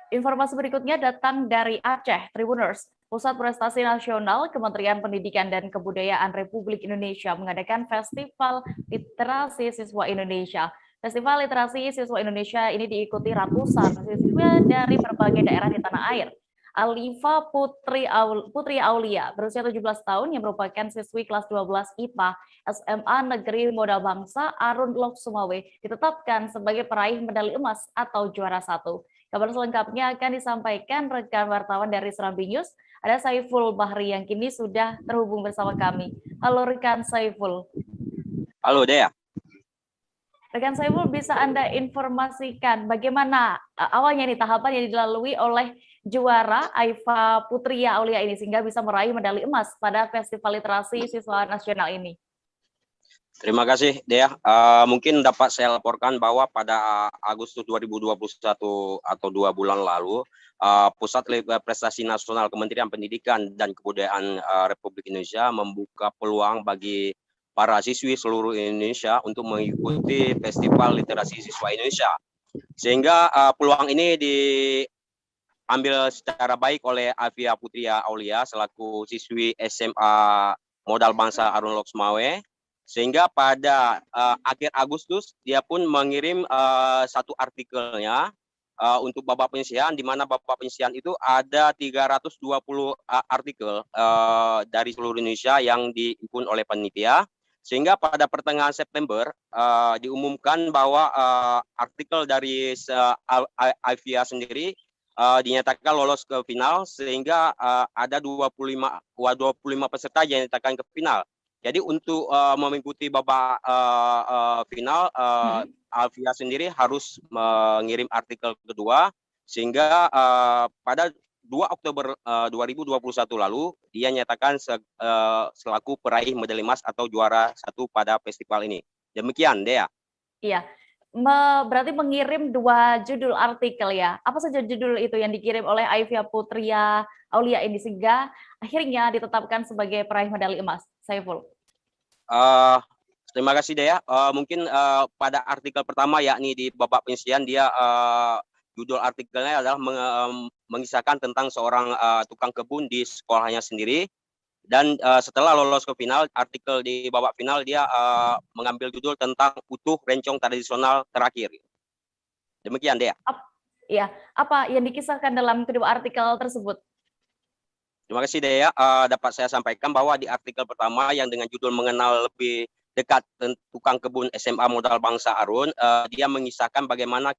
Informasi berikutnya datang dari Aceh, Tribuners. Pusat Prestasi Nasional Kementerian Pendidikan dan Kebudayaan Republik Indonesia mengadakan Festival Literasi Siswa Indonesia. Festival Literasi Siswa Indonesia ini diikuti ratusan siswa dari berbagai daerah di tanah air. Alifa Putri Aulia, berusia 17 tahun yang merupakan siswi kelas 12 IPA SMA Negeri Modal Bangsa Arun Lok Sumawe, ditetapkan sebagai peraih medali emas atau juara satu. Kabar selengkapnya akan disampaikan rekan wartawan dari Serambi News. Ada Saiful Bahri yang kini sudah terhubung bersama kami. Halo rekan Saiful. Halo Dea. Rekan Saiful, bisa Anda informasikan bagaimana awalnya nih tahapan yang dilalui oleh juara Aifa Putria Aulia ini sehingga bisa meraih medali emas pada Festival Literasi Siswa Nasional ini? Terima kasih Dea. Mungkin dapat saya laporkan bahwa pada Agustus 2021 atau 2 bulan lalu, Pusat Prestasi Nasional Kementerian Pendidikan dan Kebudayaan Republik Indonesia membuka peluang bagi para siswi seluruh Indonesia untuk mengikuti Festival Literasi Siswa Indonesia. Sehingga peluang ini diambil secara baik oleh Afia Putria Aulia selaku siswi SMA Modal Bangsa Arun Lok Sumawe. Sehingga pada akhir Agustus dia pun mengirim satu artikelnya untuk babak penyisihan, di mana babak penyisihan itu ada 320 artikel dari seluruh Indonesia yang dihimpun oleh panitia. Sehingga pada pertengahan September diumumkan bahwa artikel dari Avia sendiri dinyatakan lolos ke final, sehingga ada 25 peserta yang dinyatakan ke final. Jadi untuk mengikuti babak final, Alvia sendiri harus mengirim artikel kedua, sehingga pada 2 Oktober 2021 lalu dia nyatakan selaku peraih medali emas atau juara satu pada festival ini. Demikian, Dea. Iya, berarti mengirim 2 judul artikel ya. Apa saja judul itu yang dikirim oleh Aivia Putria Aulia ini sehingga akhirnya ditetapkan sebagai peraih medali emas? Saiful. Terima kasih Dea. Mungkin pada artikel pertama yakni di babak penyisihan dia judul artikelnya adalah mengisahkan tentang seorang tukang kebun di sekolahnya sendiri. Dan setelah lolos ke final, artikel di babak final dia mengambil judul tentang utuh rencong tradisional terakhir. Demikian Dea. Iya, apa yang dikisahkan dalam kedua artikel tersebut? Terima kasih Dea. Dapat saya sampaikan bahwa di artikel pertama yang dengan judul mengenal lebih dekat tukang kebun SMA Modal Bangsa Arun, dia mengisahkan bagaimana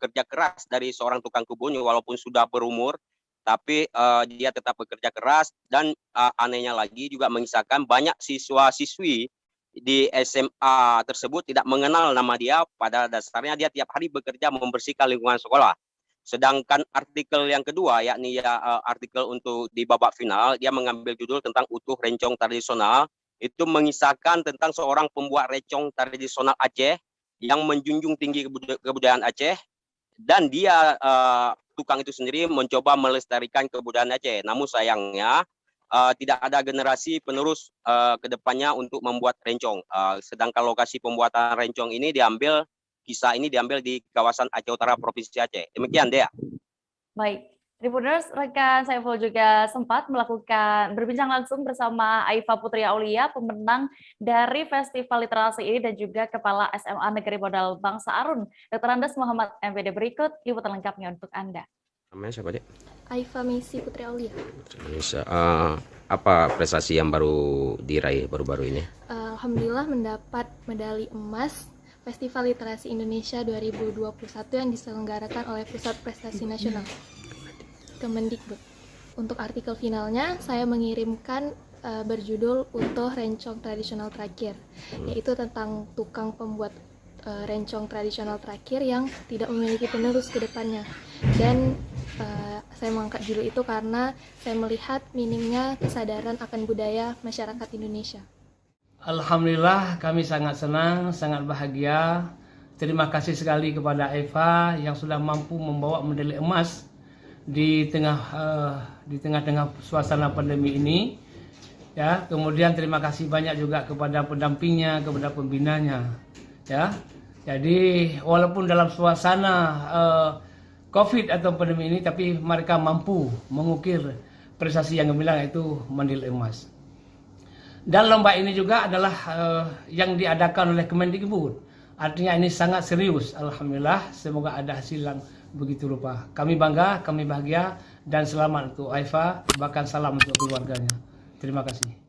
kerja keras dari seorang tukang kebun walaupun sudah berumur, tapi dia tetap bekerja keras. Dan anehnya lagi juga mengisahkan banyak siswa-siswi di SMA tersebut tidak mengenal nama dia. Pada dasarnya dia tiap hari bekerja membersihkan lingkungan sekolah. Sedangkan artikel yang kedua, yakni artikel untuk di babak final, dia mengambil judul tentang utuh rencong tradisional. Itu mengisahkan tentang seorang pembuat rencong tradisional Aceh yang menjunjung tinggi kebudayaan Aceh. Dan dia, tukang itu sendiri mencoba melestarikan kebudayaan Aceh. Namun sayangnya, tidak ada generasi penerus ke depannya untuk membuat rencong. Sedangkan lokasi pembuatan rencong ini kisah ini diambil di kawasan Aceh Utara, Provinsi Aceh. Demikian, Dea. Baik, Tribuners, rekan Saiful juga sempat berbincang langsung bersama Aifa Putri Aulia, pemenang dari Festival Literasi ini dan juga Kepala SMA Negeri Modal Bangsa Arun, Dr. Andes Muhammad MPD. Berikut liputan lengkapnya untuk Anda. Namanya siapa, Dek? Aifa Messi Putri Aulia. Apa prestasi yang baru diraih baru-baru ini? Alhamdulillah mendapat medali emas Festival Literasi Indonesia 2021 yang diselenggarakan oleh Pusat Prestasi Nasional Kemendikbud. Untuk artikel finalnya, saya mengirimkan berjudul Utuh Rencong Tradisional Terakhir, yaitu tentang tukang pembuat rencong tradisional terakhir yang tidak memiliki penerus ke depannya. Dan saya mengangkat judul itu karena saya melihat minimnya kesadaran akan budaya masyarakat Indonesia. Alhamdulillah, kami sangat senang, sangat bahagia. Terima kasih sekali kepada Eva yang sudah mampu membawa medali emas di tengah-tengah suasana pandemi ini. Ya, kemudian terima kasih banyak juga kepada pendampingnya, kepada pembinanya. Ya, jadi walaupun dalam suasana COVID atau pandemi ini, tapi mereka mampu mengukir prestasi yang gemilang, yaitu medali emas. Dan lomba ini juga adalah yang diadakan oleh Kemendikbud. Artinya ini sangat serius. Alhamdulillah, semoga ada hasil yang begitu rupa. Kami bangga, kami bahagia, dan selamat untuk Aifa, bahkan salam untuk keluarganya. Terima kasih.